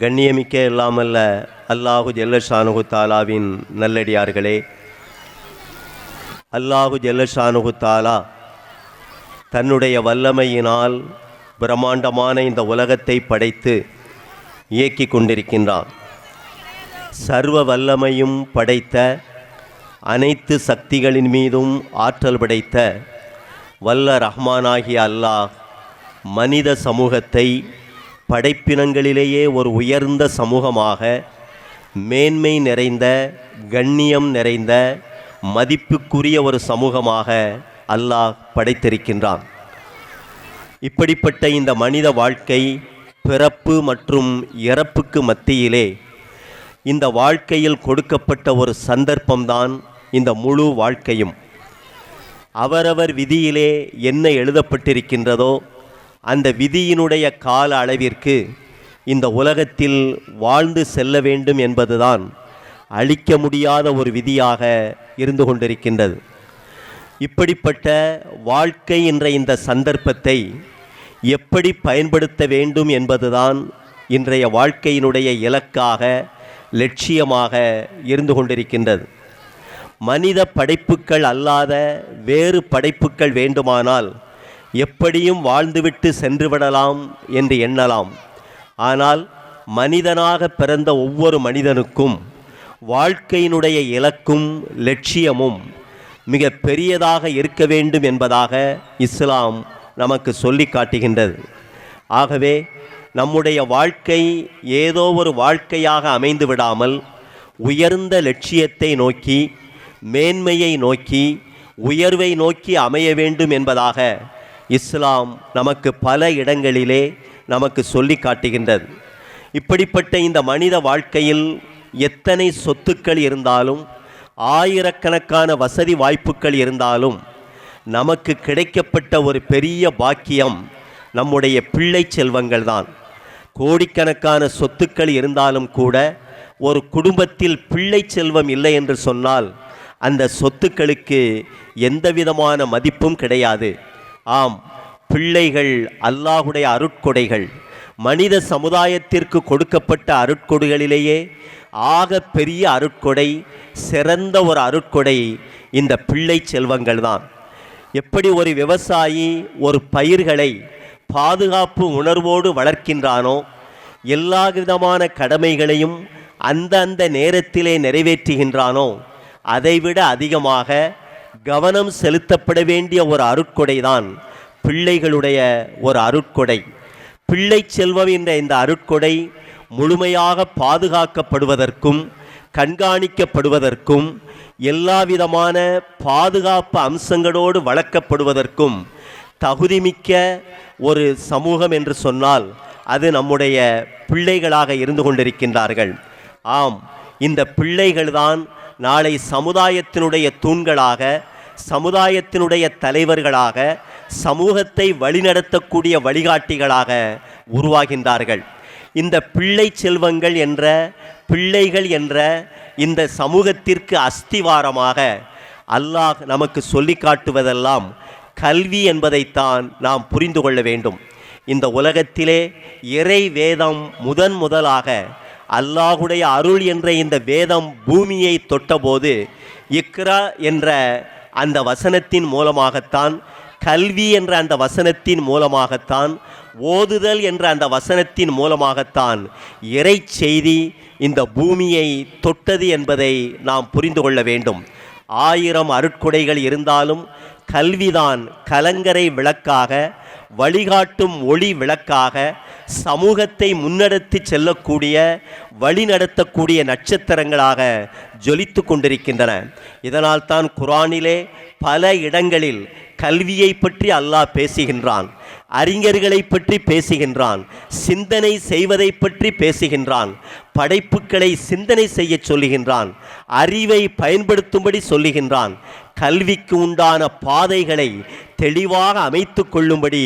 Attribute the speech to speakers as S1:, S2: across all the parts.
S1: கண்ணியமிக்க எல்லாமல்ல அல்லாஹு ஜல்லஷானுஹு தாலாவின் நல்லடியார்களே, அல்லாஹு ஜல்லஷானுஹு தாலா தன்னுடைய வல்லமையினால் பிரம்மாண்டமான இந்த உலகத்தை படைத்து இயக்கி கொண்டிருக்கின்றான். சர்வ வல்லமையும் படைத்த, அனைத்து சக்திகளின் மீதும் ஆற்றல் படைத்த வல்ல ரஹ்மானாகிய அல்லாஹ் மனித சமூகத்தை படைப்பினங்களிலேயே ஒரு உயர்ந்த சமூகமாக, மேன்மை நிறைந்த, கண்ணியம் நிறைந்த, மதிப்புக்குரிய ஒரு சமூகமாக அல்லாஹ் படைத்திருக்கின்றான். இப்படிப்பட்ட இந்த மனித வாழ்க்கை பிறப்பு மற்றும் இறப்புக்கு மத்தியிலே இந்த வாழ்க்கையில் கொடுக்கப்பட்ட ஒரு சந்தர்ப்பம்தான் இந்த முழு வாழ்க்கையும். அவரவர் விதியிலே என்ன எழுதப்பட்டிருக்கின்றதோ அந்த விதியினுடைய கால அளவிற்கு இந்த உலகத்தில் வாழ்ந்து செல்ல வேண்டும் என்பதுதான் அழிக்க முடியாத ஒரு விதியாக இருந்து கொண்டிருக்கின்றது. இப்படிப்பட்ட வாழ்க்கை என்ற இந்த சந்தர்ப்பத்தை எப்படி பயன்படுத்த வேண்டும் என்பதுதான் இன்றைய வாழ்க்கையினுடைய இலக்காக, லட்சியமாக இருந்து கொண்டிருக்கின்றது. மனித படைப்புக்கள் அல்லாத வேறு படைப்புக்கள் வேண்டுமானால் எப்படியும் வாழ்ந்துவிட்டு சென்றுவிடலாம் என்று எண்ணலாம். ஆனால் மனிதனாக பிறந்த ஒவ்வொரு மனிதனுக்கும் வாழ்க்கையினுடைய இலக்கும் லட்சியமும் மிக பெரியதாக இருக்க வேண்டும் என்பதாக இஸ்லாம் நமக்கு சொல்லி காட்டுகின்றது. ஆகவே நம்முடைய வாழ்க்கை ஏதோ ஒரு வாழ்க்கையாக அமைந்து விடாமல் உயர்ந்த லட்சியத்தை நோக்கி, மேன்மையை நோக்கி, உயர்வை நோக்கி அமைய வேண்டும் என்பதாக இஸ்லாம் நமக்கு பல இடங்களிலே நமக்கு சொல்லி காட்டுகின்றது. இப்படிப்பட்ட இந்த மனித வாழ்க்கையில் எத்தனை சொத்துக்கள் இருந்தாலும், ஆயிரக்கணக்கான வசதி வாய்ப்புகள் இருந்தாலும், நமக்கு கிடைக்கப்பட்ட ஒரு பெரிய பாக்கியம் நம்முடைய பிள்ளை செல்வங்கள் தான். கோடிக்கணக்கான சொத்துக்கள் இருந்தாலும் கூட ஒரு குடும்பத்தில் பிள்ளை செல்வம் இல்லை என்று சொன்னால் அந்த சொத்துக்களுக்கு எந்த விதமான மதிப்பும் கிடையாது. ஆம், பிள்ளைகள் அல்லாஹுடைய அருட்கொடைகள். மனித சமுதாயத்திற்கு கொடுக்கப்பட்ட அருட்கொடைகளிலேயே ஆக பெரிய அருட்கொடை, சிறந்த ஒரு அருட்கொடை இந்த பிள்ளை செல்வங்கள் தான். எப்படி ஒரு விவசாயி ஒரு பயிர்களை பாதுகாப்பு உணர்வோடு வளர்க்கின்றானோ, எல்லா விதமான கடமைகளையும் அந்த நேரத்திலே நிறைவேற்றுகின்றானோ, அதைவிட அதிகமாக கவனம் செலுத்தப்பட வேண்டிய ஒரு அருட்கொடை தான் பிள்ளைகளுடைய ஒரு அருட்கொடை. பிள்ளை செல்வம் என்ற இந்த அருட்கொடை முழுமையாக பாதுகாக்கப்படுவதற்கும் கண்காணிக்கப்படுவதற்கும் எல்லாவிதமான பாதுகாப்பு அம்சங்களோடு வளர்க்கப்படுவதற்கும் தகுதிமிக்க ஒரு சமூகம் என்று சொன்னால் அது நம்முடைய பிள்ளைகளாக இருந்து கொண்டிருக்கின்றார்கள். ஆம், இந்த பிள்ளைகள்தான் நாளை சமுதாயத்தினுடைய தூண்களாக, சமுதாயத்தினுடைய தலைவர்களாக, சமூகத்தை வழிநடத்தக்கூடிய வழிகாட்டிகளாக உருவாகின்றார்கள். இந்த பிள்ளை செல்வங்கள் என்ற, பிள்ளைகள் என்ற இந்த சமூகத்திற்கு அஸ்திவாரமாக அல்லாஹ் நமக்கு சொல்லி காட்டுவதெல்லாம் கல்வி என்பதைத்தான் நாம் புரிந்து கொள்ள வேண்டும். இந்த உலகத்திலே இறை வேதம் முதலாக அல்லாஹுடைய அருள் என்ற இந்த வேதம் பூமியை தொட்டபோது இக்ரா என்ற அந்த வசனத்தின் மூலமாகத்தான், கல்வி என்ற அந்த வசனத்தின் மூலமாகத்தான், ஓதுதல் என்ற அந்த வசனத்தின் மூலமாகத்தான் இறை செய்தி இந்த பூமியை தொட்டது என்பதை நாம் புரிந்து கொள்ள வேண்டும். 1000 அருட்கொடைகள் இருந்தாலும் கல்விதான் கலங்கரை விளக்காக, வழிகாட்டும் ஒளி விளக்காக, சமூகத்தை முன்னெடுத்து செல்லக்கூடிய, வழி நடத்தக்கூடிய நட்சத்திரங்களாக ஜொலித்து கொண்டிருக்கின்றன. இதனால் தான் குர்ஆனிலே பல இடங்களில் கல்வியை பற்றி அல்லாஹ் பேசுகின்றான், அறிஞர்களை பற்றி பேசுகின்றான், சிந்தனை செய்வதை பற்றி பேசுகின்றான், படைப்புகளை சிந்தனை செய்ய சொல்லுகின்றான், அறிவை பயன்படுத்தும்படி சொல்லுகின்றான், கல்விக்கு உண்டான பாதைகளை தெளிவாக அமைத்து கொள்ளும்படி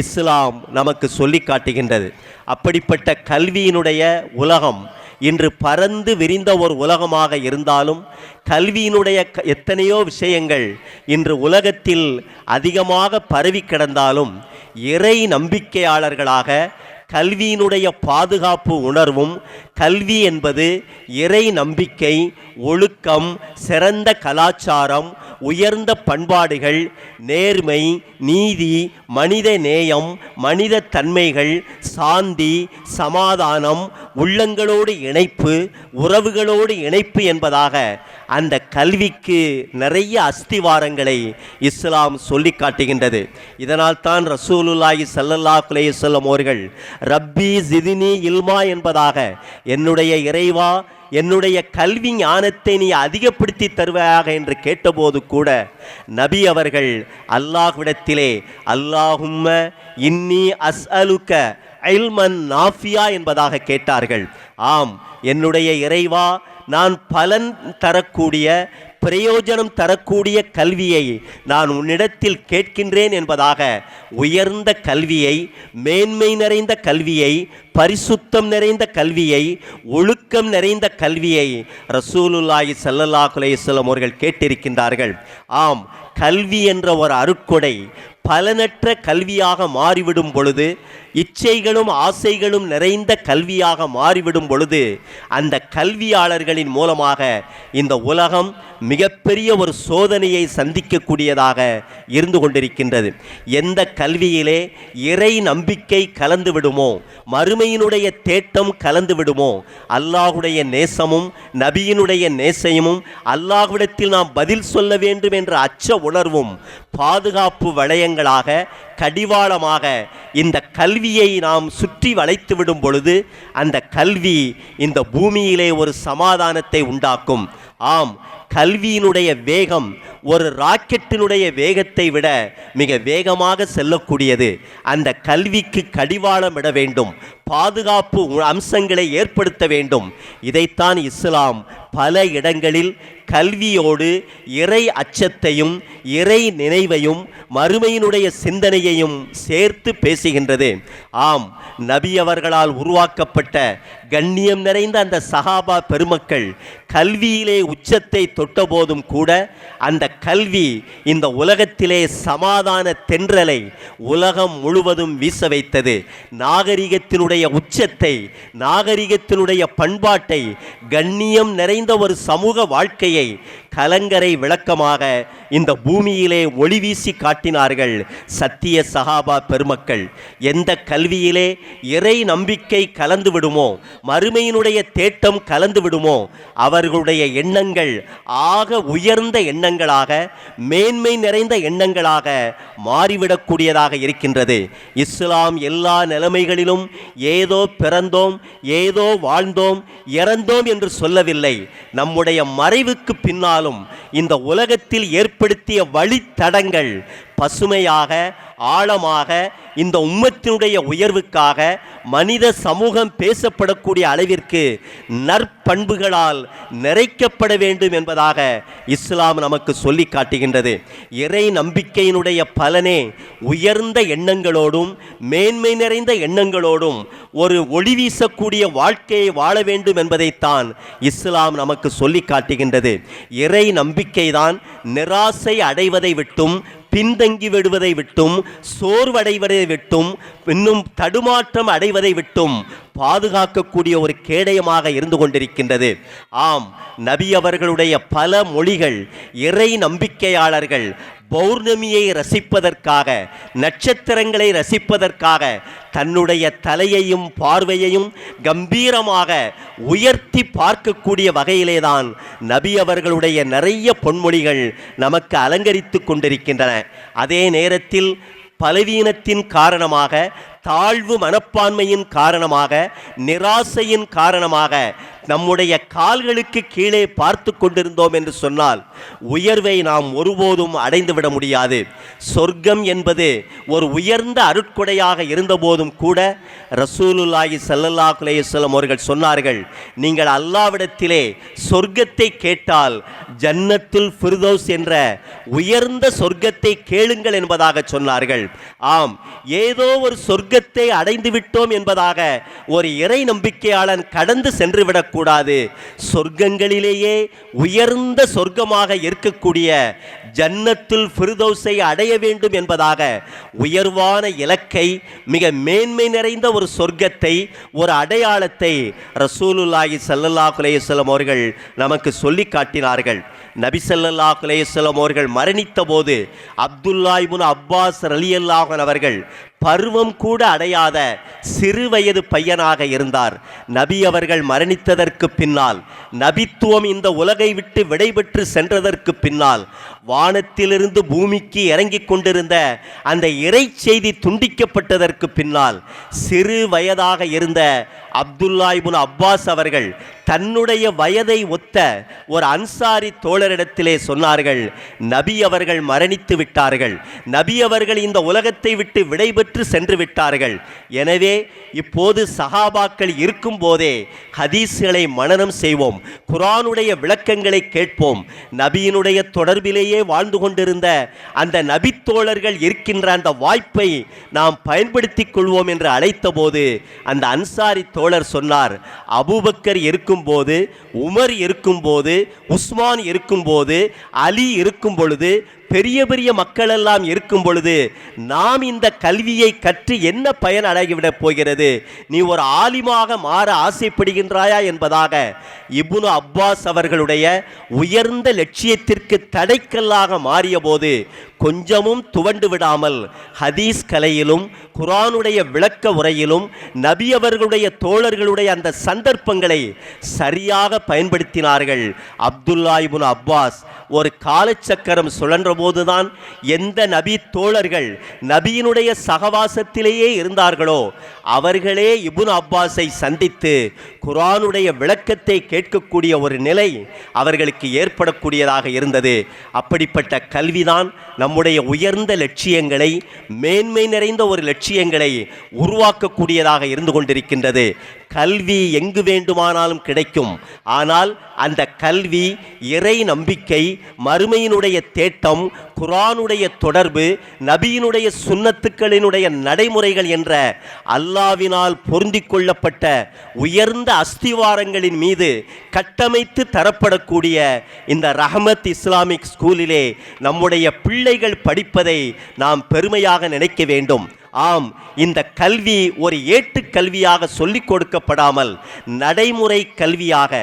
S1: இஸ்லாம் நமக்கு சொல்லி காட்டுகின்றது. அப்படிப்பட்ட கல்வியினுடைய உலகம் இன்று பரந்து விரிந்த ஒரு உலகமாக இருந்தாலும், கல்வியினுடைய எத்தனையோ விஷயங்கள் இன்று உலகத்தில் அதிகமாக பரவி கிடந்தாலும், இறை நம்பிக்கையாளர்களாக, கல்வியினுடைய பாதுகாப்பு உணர்வும், கல்வி என்பது இறை நம்பிக்கை, ஒழுக்கம், சிறந்த கலாச்சாரம், உயர்ந்த பண்பாடுகள், நேர்மை, நீதி, மனித நேயம், மனித தன்மைகள், சாந்தி, சமாதானம், உள்ளங்களோடு இணைப்பு, உறவுகளோடு இணைப்பு என்பதாக அந்த கல்விக்கு நிறைய அஸ்திவாரங்களை இஸ்லாம் சொல்லி காட்டுகின்றது. இதனால் தான் ரசூலுல்லாஹி ஸல்லல்லாஹு அலைஹி வஸல்லம் அவர்கள் ரப்பி ஜிதினி இல்மா என்பதாக, என்னுடைய இறைவா என்னுடைய கல்வி ஞானத்தை நீ அதிகப்படுத்தி தருவாயாக என்று கேட்டபோது கூட நபி அவர்கள் அல்லாஹ்விடத்திலே அல்லாஹும்ம இன்னி அஸ்அலுக்க இல்மன் நாஃபியா என்பதாக கேட்டார்கள். ஆம், என்னுடைய இறைவா, நான் பலன் தரக்கூடிய, பிரயோஜனம் தரக்கூடிய கல்வியை நான் உன்னிடத்தில் கேட்கின்றேன் என்பதாக உயர்ந்த கல்வியை, மேன்மை நிறைந்த கல்வியை, பரிசுத்தம் நிறைந்த கல்வியை, ஒழுக்கம் நிறைந்த கல்வியை ரசூலுல்லாஹி ஸல்லல்லாஹு அலைஹி வஸல்லம் அவர்கள் கேட்டிருக்கின்றார்கள். ஆம், கல்வி என்ற ஒரு அருட்கொடை பலனற்ற கல்வியாக மாறிவிடும் பொழுது, இச்சைகளும் ஆசைகளும் நிறைந்த கல்வியாக மாறிவிடும் பொழுது, அந்த கல்வியாளர்களின் மூலமாக இந்த உலகம் மிகப்பெரிய ஒரு சோதனையை சந்திக்கக்கூடியதாக இருந்து கொண்டிருக்கின்றது. எந்த கல்வியிலே இறை நம்பிக்கை கலந்து விடுமோ, மறுமையினுடைய தேட்டம் கலந்து விடுமோ, அல்லாஹுடைய நேசமும் நபியினுடைய நேசமும், அல்லாஹ்விடத்தில் நாம் பதில் சொல்ல வேண்டும் என்ற அச்ச உணர்வும் பாதுகாப்பு வளையங்களாக, கடிவாளமாக இந்த கல்வியை நாம் சுற்றி வளைத்து விடும் பொழுது, அந்த கல்வி இந்த பூமியிலே ஒரு சமாதானத்தை உண்டாக்கும். ஆம், கல்வியினுடைய வேகம் ஒரு ராக்கெட்டினுடைய வேகத்தை விட மிக வேகமாக செல்லக்கூடியது. அந்த கல்விக்கு கடிவாளம் இட வேண்டும், பாதுகாப்பு அம்சங்களை ஏற்படுத்த வேண்டும். இதைத்தான் இஸ்லாம் பல இடங்களில் கல்வியோடு இறை அச்சத்தையும், இறை நினைவையும், மறுமையினுடைய சிந்தனையையும் சேர்த்து பேசுகின்றது. ஆம், நபி அவர்களால் உருவாக்கப்பட்ட கண்ணியம் நிறைந்த அந்த சஹாபா பெருமக்கள் கல்வியிலே உச்சத்தை தொட்டபோதும் கூட அந்த கல்வி இந்த உலகத்திலே சமாதான தென்றலை உலகம் முழுவதும் வீச வைத்தது. நாகரிகத்தினுடைய உச்சத்தை, நாகரிகத்தினுடைய பண்பாட்டை, கண்ணியம் நிறைந்த ஒரு சமூக வாழ்க்கையை கலங்கரை விளக்கமாக இந்த பூமியிலே ஒளி வீசி காட்டினார்கள் சத்திய சஹாபா பெருமக்கள். எந்த கல்வியிலே இறை நம்பிக்கை கலந்து விடுமோ, மறுமையினுடைய தேட்டம் கலந்து விடுமோ, அவர்களுடைய எண்ணங்கள் ஆக உயர்ந்த எண்ணங்களாக, மேன்மை நிறைந்த எண்ணங்களாக மாறிவிடக்கூடியதாக இருக்கின்றது. இஸ்லாம் எல்லா நிலைமைகளிலும் ஏதோ பிறந்தோம், ஏதோ வாழ்ந்தோம், இறந்தோம் என்று சொல்லவில்லை. நம்முடைய மறைவுக்கு பின்னாலும் இந்த உலகத்தில் ஏற்படுத்திய வழித்தடங்கள் பசுமையாக, ஆழமாக, இந்த உம்மத்தினுடைய உயர்வுக்காக மனித சமூகம் பேசப்படக்கூடிய அளவிற்கு நற்பண்புகளால் நிறைக்கப்பட வேண்டும் என்பதாக இஸ்லாம் நமக்கு சொல்லி காட்டுகின்றது. இறை நம்பிக்கையினுடைய பலனே உயர்ந்த எண்ணங்களோடும், மேன்மை நிறைந்த எண்ணங்களோடும் ஒரு ஒளி வீசக்கூடிய வாழ்க்கையை வாழ வேண்டும் என்பதைத்தான் இஸ்லாம் நமக்கு சொல்லி காட்டுகின்றது. இறை நம்பிக்கைதான் நிராசை அடைவதை விட்டும், பின்தங்கி விடுவதை விட்டும், சோர்வடைவதை விட்டும், இன்னும் தடுமாற்றம் அடைவதை விட்டும் பாதுகாக்கக்கூடிய ஒரு கேடயமாக இருந்து கொண்டிருக்கின்றது. ஆம், நபி அவர்களுடைய பல மொழிகள் இறை நம்பிக்கையாளர்கள் பௌர்ணமியை ரசிப்பதற்காக, நட்சத்திரங்களை ரசிப்பதற்காக தன்னுடைய தலையையும் பார்வையையும் கம்பீரமாக உயர்த்தி பார்க்கக்கூடிய வகையிலேதான் நபி அவர்களுடைய நிறைய பொன்மொழிகள் நமக்கு அலங்கரித்து கொண்டிருக்கின்றன. அதே நேரத்தில் பலவீனத்தின் காரணமாக, தாழ்வு மனப்பான்மையின் காரணமாக, நிராசையின் காரணமாக நம்முடைய கால்களுக்கு கீழே பார்த்து கொண்டிருந்தோம் என்று சொன்னால் உயர்வை நாம் ஒருபோதும் அடைந்துவிட முடியாது. சொர்க்கம் என்பது ஒரு உயர்ந்த அருட்கொடையாக இருந்தபோதும் கூட ரசூலுல்லாஹி ஸல்லல்லாஹு அலைஹி வஸல்லம் அவர்கள் சொன்னார்கள், நீங்கள் அல்லாஹ்விடத்திலே சொர்க்கத்தை கேட்டால் ஜன்னத்துல் ஃபிர்தௌஸ் என்ற உயர்ந்த சொர்க்கத்தை கேளுங்கள் என்பதாக சொன்னார்கள். ஆம், ஏதோ ஒரு சொர்க்கத்தை அடைந்து விட்டோம் என்பதாக ஒரு இறை நம்பிக்கையாளன் கடந்து சென்றுவிடக் விடக்கூடாது. சொர்க்கங்களிலேயே உயர்ந்த சொர்க்கமாக இருக்கக்கூடிய ஜன்னத்துல் ஃபிர்தௌஸை அடைய வேண்டும் என்பதாக உயர்வான இலக்கை, மிக மேன்மை நிறைந்த ஒரு சொர்க்கத்தை, ஒரு அடையாளத்தை ரசூலுல்லாஹி ஸல்லல்லாஹு அலைஹி வஸல்லம் அவர்கள் நமக்கு சொல்லி காட்டினார்கள். நபி ஸல்லல்லாஹு அலைஹி வஸல்லம் அவர்கள் மரணித்த போது அப்துல்லா இப்னு அப்பாஸ் ரலியல்லாஹு அன்ஹு அவர்கள் பருவம் கூட அடையாத சிறு வயது பையனாக இருந்தார். நபி அவர்கள் மரணித்ததற்கு பின்னால், நபித்துவம் இந்த உலகை விட்டு விடைபெற்று சென்றதற்கு பின்னால், வானத்திலிருந்து பூமிக்கு இறங்கிக் கொண்டிருந்த அந்த இறை செய்தி துண்டிக்கப்பட்டதற்கு பின்னால், சிறு வயதாக இருந்த அப்துல்லா இப்னு அப்பாஸ் அவர்கள் தன்னுடைய வயதை ஒத்த ஒரு அன்சாரி தோழரிடத்திலே சொன்னார்கள், நபி அவர்கள் மரணித்து விட்டார்கள், நபி அவர்கள் இந்த உலகத்தை விட்டு விடைபெற்று சென்று விட்டார்கள். எனவே இப்போது சஹாபாக்கள் இருக்கும் போதே ஹதீஸ்களை மனனம் செய்வோம், குர்ஆனுடைய விளக்கங்களை கேட்போம். நபியினுடைய தொடர்பிலேயே வாழ்ந்து கொண்டிருந்த அந்த நபி தோழர்கள் இருக்கின்ற அந்த வாய்ப்பை நாம் பயன்படுத்திக் கொள்வோம் என்று அழைத்த போது அந்த அன்சாரி தோழர் சொன்னார், அபூபக்கர் இருக்கும்போது, உமர் இருக்கும்போது, உஸ்மான் இருக்கும்போது, அலி இருக்கும் பொழுது, பெரிய பெரிய மக்கள் எல்லாம் இருக்கும் பொழுது நாம் இந்த கல்வியை கற்று என்ன பயன் அடைகிவிடப் போகிறது? நீ ஒரு ஆலிமாக மாற ஆசைப்படுகின்றாயா என்பதாக இப்னு அப்பாஸ் அவர்களுடைய உயர்ந்த லட்சியத்திற்கு தடைக்கல்லாக மாறிய போது கொஞ்சமும் துவண்டு விடாமல் ஹதீஸ் கலையிலும் குர்ஆனுடைய விளக்க உரையிலும் நபி அவர்களுடைய தோழர்களுடைய அந்த சந்தர்ப்பங்களை சரியாக பயன்படுத்தினார்கள். அப்துல்லா இப்னு அப்பாஸ் ஒரு காலச்சக்கரம் சுழன்ற போதுதான் எந்த நபி தோழர்கள் நபியினுடைய சகவாசத்திலேயே இருந்தார்களோ அவர்களே இப்னு அப்பாஸை சந்தித்து குர்ஆனுடைய விளக்கத்தை கேட்கக்கூடிய ஒரு நிலை அவர்களுக்கு ஏற்படக்கூடியதாக இருந்தது. அப்படிப்பட்ட கல்விதான் நம்முடைய உயர்ந்த லட்சியங்களை, மேன்மை நிறைந்த ஒரு லட்சியங்களை உருவாக்கக்கூடியதாக இருந்து கொண்டிருக்கின்றது. கல்வி எங்கு வேண்டுமானாலும் கிடைக்கும். ஆனால் அந்த கல்வி, இறை நம்பிக்கை, மறுமையினுடைய தேட்டம், குர்ஆனுடைய தொடர்பு, நபியினுடைய சுன்னத்துக்களினுடைய நடைமுறைகள் என்ற அல்லாஹ்வினால் பொருந்திக் கொள்ளப்பட்ட உயர்ந்த அஸ்திவாரங்களின் மீது கட்டமைத்து தரப்படக்கூடிய இந்த ரஹமத் இஸ்லாமிக் ஸ்கூலிலே நம்முடைய பிள்ளைகள் படிப்பதை நாம் பெருமையாக நினைக்க வேண்டும். ஆம், இந்த கல்வி ஒரு ஏட்டுக் கல்வியாக சொல்லிக் கொடுக்கப்படாமல் நடைமுறை கல்வியாக,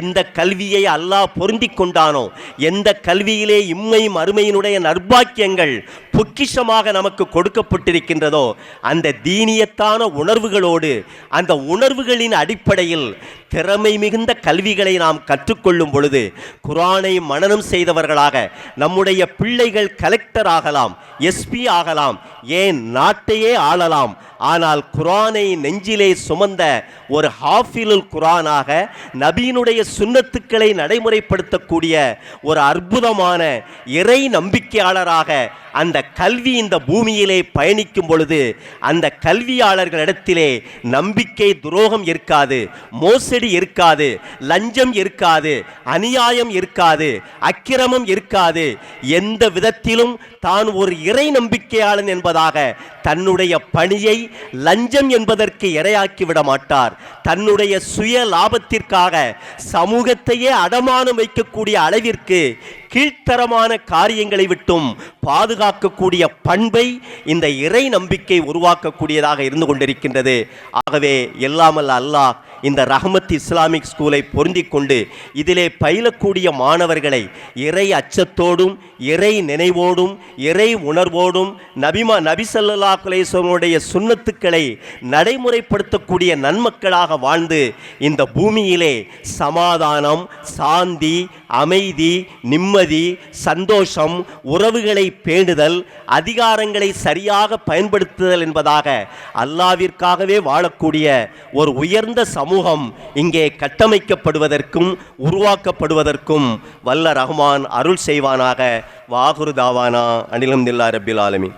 S1: எந்த கல்வியை அல்லாஹ் பொருந்தி கொண்டானோ, எந்த கல்வியிலே இம்மை மறுமையினுடைய நற்பாக்கியங்கள் பொக்கிஷமாக நமக்கு கொடுக்கப்பட்டிருக்கின்றதோ அந்த தீனியத்தான உணர்வுகளோடு, அந்த உணர்வுகளின் அடிப்படையில் திறமை மிகுந்த கல்விகளை நாம் கற்றுக்கொள்ளும் பொழுது குர்ஆனை மனனம் செய்தவர்களாக நம்முடைய பிள்ளைகள் கலெக்டர் ஆகலாம், எஸ்பி ஆகலாம், ஏன் நாட்டையே ஆளலாம். ஆனால் குர்ஆனை நெஞ்சிலே சுமந்த ஒரு ஹாஃபிலுல் குர்ஆனாக, நபியினுடைய சுன்னத்துக்களை நடைமுறைப்படுத்தக்கூடிய ஒரு அற்புதமான இறை நம்பிக்கையாளராக அந்த கல்வி இந்த பூமியிலே பயணிக்கும் பொழுது அந்த கல்வியாளர்களிடத்திலே நம்பிக்கை துரோகம் இருக்காது, மோசடி இருக்காது, லஞ்சம் இருக்காது, அநியாயம் இருக்காது, அக்கிரமம் இருக்காது. எந்த விதத்திலும் தான் ஒரு இறை நம்பிக்கையாளன் என்பதாக தன்னுடைய பணியை லஞ்சம் என்பதற்கு இரையாக்கி விட மாட்டார். தன்னுடைய சுய லாபத்திற்காக சமூகத்தையே அடமானம் வைக்கக்கூடிய அளவிற்கு கீழ்த்தரமான காரியங்களை விட்டும் பாதுகாக்கக்கூடிய பண்பை இந்த இறை நம்பிக்கை உருவாக்கக்கூடியதாக இருந்து கொண்டிருக்கின்றது. ஆகவே எல்லாமல்ல அல்லாஹ் இந்த ரஹமத் இஸ்லாமிக் ஸ்கூலை பொருந்திக் கொண்டு இதிலே பயிலக்கூடிய மாணவர்களை இறை அச்சத்தோடும், இறை நினைவோடும், இறை உணர்வோடும், நபி ஸல்லல்லாஹு அலைஹி வஸல்லம் சுன்னத்துக்களை நடைமுறைப்படுத்தக்கூடிய நன்மக்களாக வாழ்ந்து இந்த பூமியிலே சமாதானம், சாந்தி, அமைதி, நிம்மதி, சந்தோஷம், உறவுகளை பேணுதல், அதிகாரங்களை சரியாக பயன்படுத்துதல் என்பதாக அல்லாஹ்விற்காகவே வாழக்கூடிய ஒரு உயர்ந்த சமூகம் இங்கே கட்டமைக்கப்படுவதற்கும் உருவாக்கப்படுவதற்கும் வல்ல ரஹ்மான் அருள் செய்வானாக. வாகுரு தாவானா அனில் ஹம்துலில்லாஹி ரப்பில் ஆலமீன்.